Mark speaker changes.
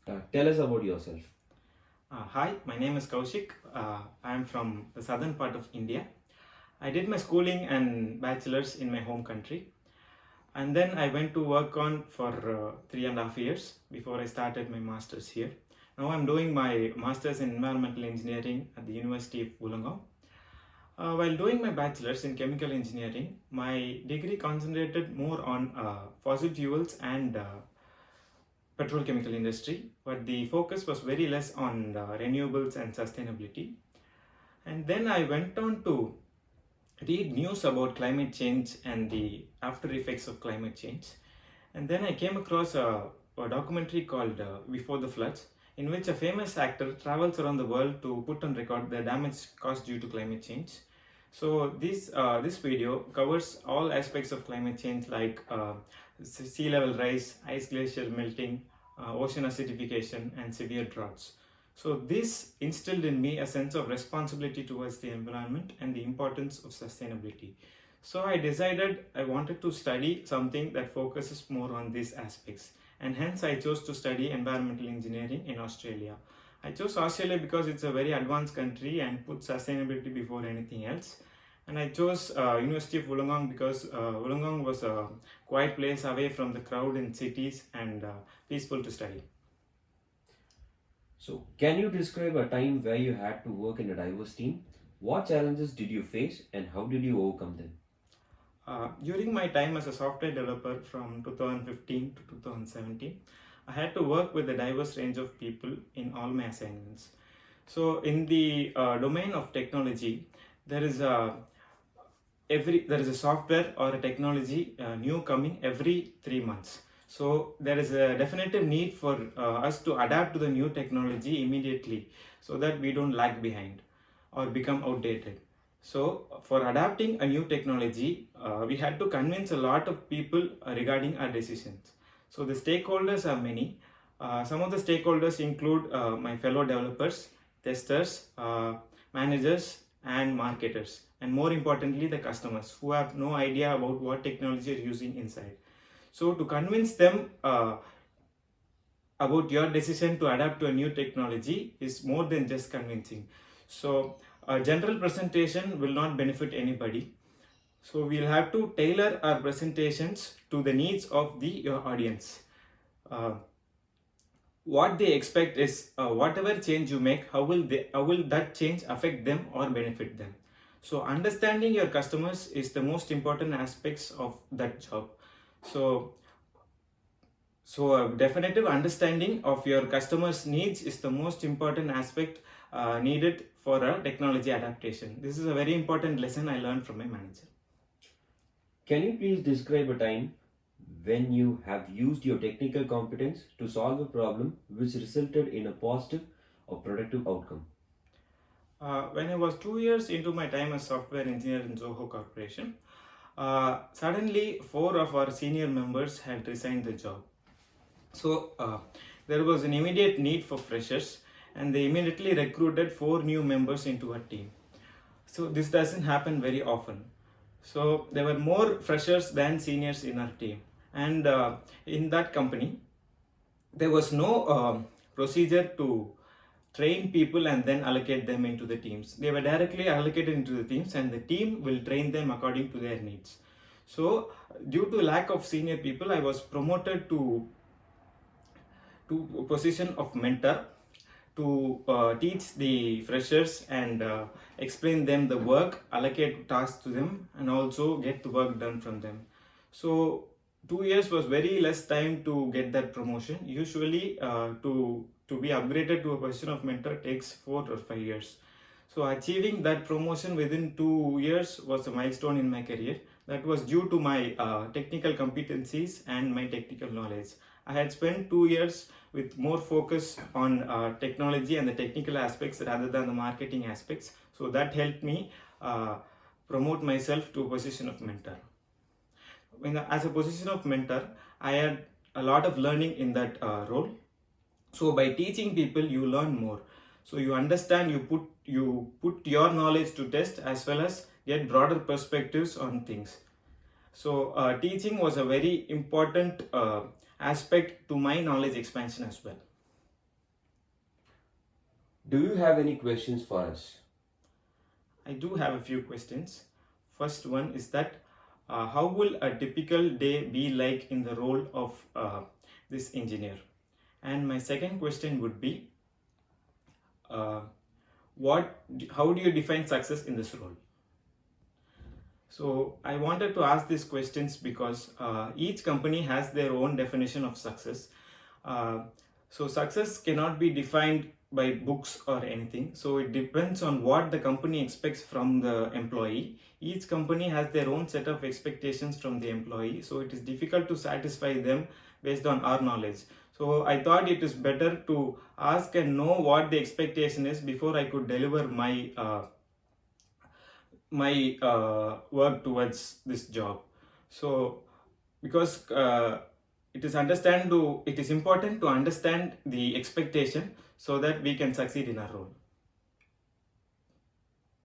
Speaker 1: Tell us about yourself.
Speaker 2: Hi, my name is Kaushik. I am from the southern part of India. I did my schooling and bachelor's in my home country, and then I went to work on for 3.5 years before I started my master's here. Now I'm doing my master's in environmental engineering at the University of Wollongong. While doing my bachelor's in chemical engineering, my degree concentrated more on fossil fuels and petrochemical industry, but the focus was very less on renewables and sustainability. And then I went on to read news about climate change and the after effects of climate change. And then I came across a documentary called Before the Floods, in which a famous actor travels around the world to put on record the damage caused due to climate change. So this video covers all aspects of climate change, like sea level rise, ice glacier melting, ocean acidification, and severe droughts. So this instilled in me a sense of responsibility towards the environment and the importance of sustainability. So I decided I wanted to study something that focuses more on these aspects, and hence I chose to study environmental engineering in Australia. I chose Australia because it's a very advanced country and puts sustainability before anything else. And I chose University of Wollongong because Wollongong was a quiet place away from the crowd in cities and peaceful to study.
Speaker 1: So, can you describe a time where you had to work in a diverse team? What challenges did you face and how did you overcome them?
Speaker 2: During my time as a software developer from 2015 to 2017, I had to work with a diverse range of people in all my assignments. So, in the domain of technology, there is a software or a technology new coming every 3 months. So there is a definitive need for us to adapt to the new technology immediately, so that we don't lag behind or become outdated. So for adapting a new technology, we had to convince a lot of people regarding our decisions. So the stakeholders are many. Some of the stakeholders include my fellow developers, testers, managers, and marketers, and more importantly the customers, who have no idea about what technology you're using inside. So to convince them about your decision to adapt to a new technology is more than just convincing. So a general presentation will not benefit anybody. So we'll have to tailor our presentations to the needs of your audience. What they expect is whatever change you make, how will that change affect them or benefit them? So understanding your customers is the most important aspects of that job. So a definitive understanding of your customers' needs is the most important aspect needed for a technology adaptation. This is a very important lesson I learned from my manager.
Speaker 1: Can you please describe a time when you have used your technical competence to solve a problem which resulted in a positive or productive outcome?
Speaker 2: When I was 2 years into my time as software engineer in Zoho Corporation, suddenly 4 of our senior members had resigned the job. So there was an immediate need for freshers, and they immediately recruited 4 new members into our team. So this doesn't happen very often. So there were more freshers than seniors in our team, and in that company there was no procedure to train people and then allocate them into the teams. They were directly allocated into the teams, and the team will train them according to their needs. So due to lack of senior people, I was promoted to a position of mentor to teach the freshers and explain them the work, allocate tasks to them, and also get the work done from them. So 2 years was very less time to get that promotion. Usually to be upgraded to a position of mentor takes 4 or 5 years. So achieving that promotion within 2 years was a milestone in my career. That was due to my technical competencies and my technical knowledge. I had spent 2 years with more focus on technology and the technical aspects rather than the marketing aspects. So that helped me promote myself to a position of mentor. As a position of mentor, I had a lot of learning in that role. So by teaching people, you learn more. So you understand, you put your knowledge to test, as well as get broader perspectives on things. So teaching was a very important aspect to my knowledge expansion as well.
Speaker 1: Do you have any questions for us?
Speaker 2: I do have a few questions. First one is that how will a typical day be like in the role of this engineer? And my second question would be, uh, how do you define success in this role? So I wanted to ask these questions because each company has their own definition of success. So success cannot be defined by books or anything. So it depends on what the company expects from the employee. Each company has their own set of expectations from the employee. So it is difficult to satisfy them based on our knowledge. So I thought it is better to ask and know what the expectation is before I could deliver my work towards this job. So because it is important to understand the expectation so that we can succeed in our role.